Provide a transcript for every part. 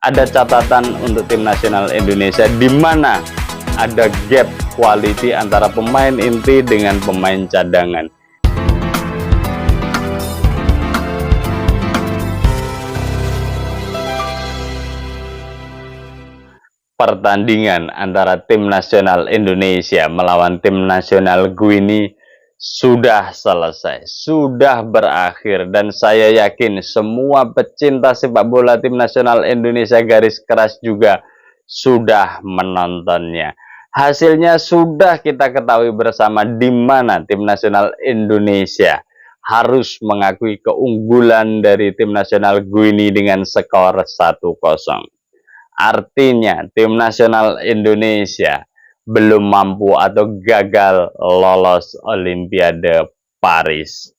ada catatan untuk tim nasional Indonesia di mana ada gap quality antara pemain inti dengan pemain cadangan. Pertandingan antara tim nasional Indonesia melawan tim nasional Guinea sudah selesai, sudah berakhir, dan saya yakin semua pecinta sepak bola tim nasional Indonesia garis keras juga sudah menontonnya. Hasilnya sudah kita ketahui bersama, di mana tim nasional Indonesia harus mengakui keunggulan dari tim nasional Guinea dengan skor 1-0. Artinya tim nasional Indonesia belum mampu atau gagal lolos Olimpiade Paris.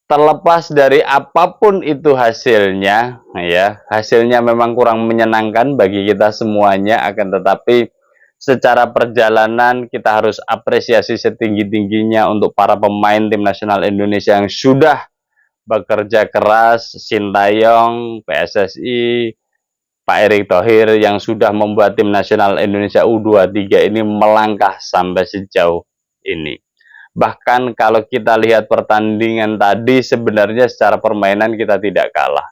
Terlepas dari apapun itu hasilnya, ya, hasilnya memang kurang menyenangkan bagi kita semuanya, akan tetapi secara perjalanan kita harus apresiasi setinggi-tingginya untuk para pemain tim nasional Indonesia yang sudah bekerja keras, Sintayong, PSSI, Pak Erick Thohir yang sudah membuat tim nasional Indonesia U23 ini melangkah sampai sejauh ini. Bahkan kalau kita lihat pertandingan tadi, sebenarnya secara permainan kita tidak kalah.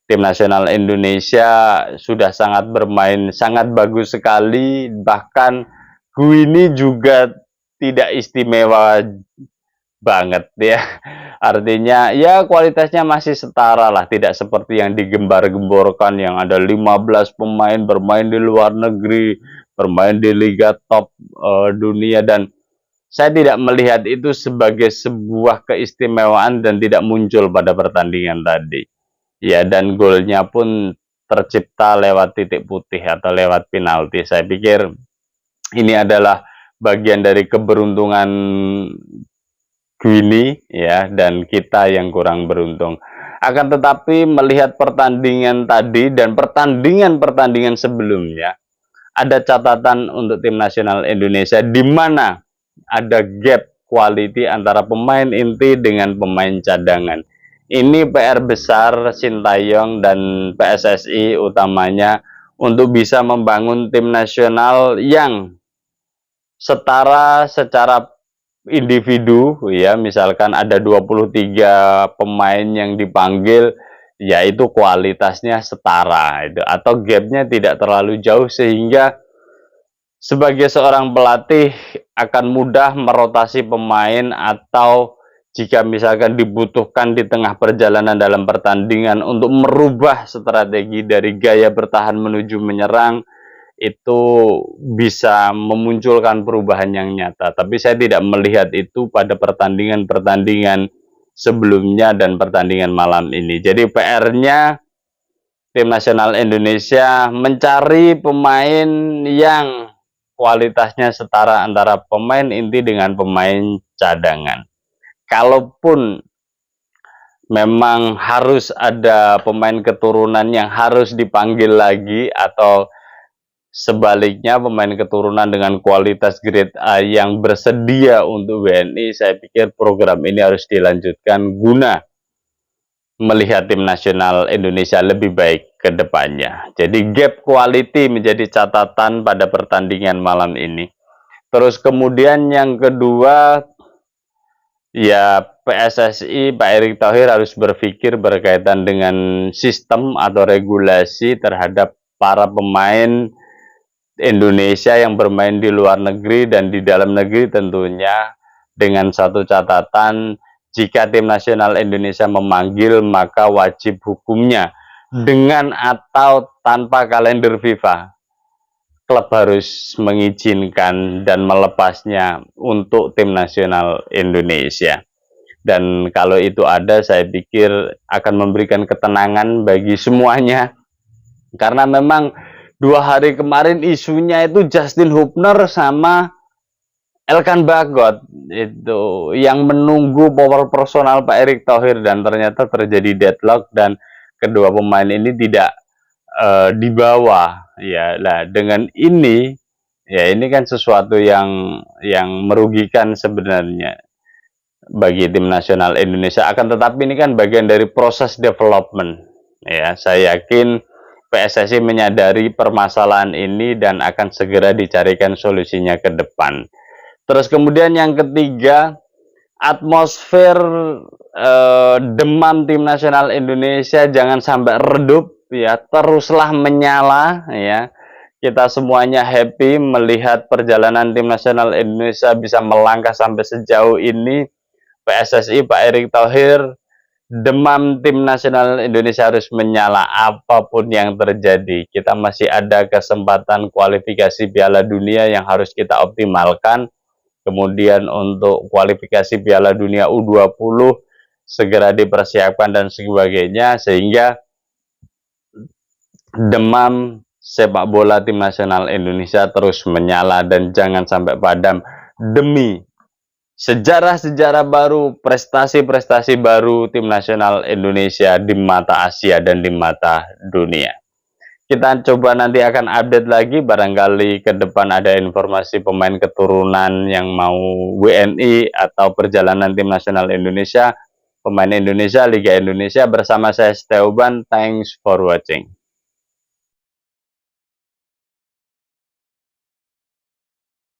Tim nasional Indonesia sudah sangat bermain, sangat bagus sekali. Bahkan Guinea juga tidak istimewa banget ya. Artinya ya kualitasnya masih setara lah, tidak seperti yang digembar-gemborkan yang ada 15 pemain bermain di luar negeri, bermain di liga top dunia, dan saya tidak melihat itu sebagai sebuah keistimewaan dan tidak muncul pada pertandingan tadi. Ya, dan golnya pun tercipta lewat titik putih atau lewat penalti. Saya pikir ini adalah bagian dari keberuntungan Guinea ya, dan kita yang kurang beruntung. Akan tetapi melihat pertandingan tadi dan pertandingan sebelumnya, ada catatan untuk tim nasional Indonesia di mana ada gap quality antara pemain inti dengan pemain cadangan. Ini PR besar Sintayong dan PSSI utamanya untuk bisa membangun tim nasional yang setara secara individu ya. Misalkan ada 23 pemain yang dipanggil, yaitu kualitasnya setara itu, atau gapnya tidak terlalu jauh, sehingga sebagai seorang pelatih akan mudah merotasi pemain, atau jika misalkan dibutuhkan di tengah perjalanan dalam pertandingan untuk merubah strategi dari gaya bertahan menuju menyerang, itu bisa memunculkan perubahan yang nyata. Tapi saya tidak melihat itu pada pertandingan-pertandingan sebelumnya dan pertandingan malam ini. Jadi PR-nya tim nasional Indonesia mencari pemain yang kualitasnya setara antara pemain inti dengan pemain cadangan. Kalaupun memang harus ada pemain keturunan yang harus dipanggil lagi, atau sebaliknya pemain keturunan dengan kualitas grade A yang bersedia untuk WNI, saya pikir program ini harus dilanjutkan guna melihat tim nasional Indonesia lebih baik ke depannya. Jadi gap quality menjadi catatan pada pertandingan malam ini. Terus kemudian yang kedua, ya, PSSI, Pak Erick Thohir harus berpikir berkaitan dengan sistem atau regulasi terhadap para pemain Indonesia yang bermain di luar negeri dan di dalam negeri, tentunya dengan satu catatan: jika tim nasional Indonesia memanggil, maka wajib hukumnya dengan atau tanpa kalender FIFA, klub harus mengizinkan dan melepasnya untuk tim nasional Indonesia. Dan kalau itu ada, saya pikir akan memberikan ketenangan bagi semuanya, karena memang 2 hari kemarin isunya itu Justin Hubner sama Elkan Bagot itu yang menunggu power personal Pak Erick Thohir, dan ternyata terjadi deadlock dan kedua pemain ini tidak dibawa ya. Nah, dengan ini ya, ini kan sesuatu yang merugikan sebenarnya bagi tim nasional Indonesia. Akan tetapi ini kan bagian dari proses development ya. Saya yakin PSSI menyadari permasalahan ini dan akan segera dicarikan solusinya ke depan. Terus kemudian yang ketiga, atmosfer demam tim nasional Indonesia jangan sampai redup ya, teruslah menyala ya. Kita semuanya happy melihat perjalanan tim nasional Indonesia bisa melangkah sampai sejauh ini. PSSI Pak Erick Thohir, demam tim nasional Indonesia harus menyala apapun yang terjadi. Kita masih ada kesempatan kualifikasi Piala Dunia yang harus kita optimalkan. Kemudian untuk kualifikasi Piala Dunia U20 segera dipersiapkan dan sebagainya, sehingga demam sepak bola tim nasional Indonesia terus menyala dan jangan sampai padam demi sejarah-sejarah baru, prestasi-prestasi baru tim nasional Indonesia di mata Asia dan di mata dunia. Kita coba nanti akan update lagi, barangkali ke depan ada informasi pemain keturunan yang mau WNI atau perjalanan tim nasional Indonesia, pemain Indonesia, Liga Indonesia. Bersama saya Steuban, thanks for watching.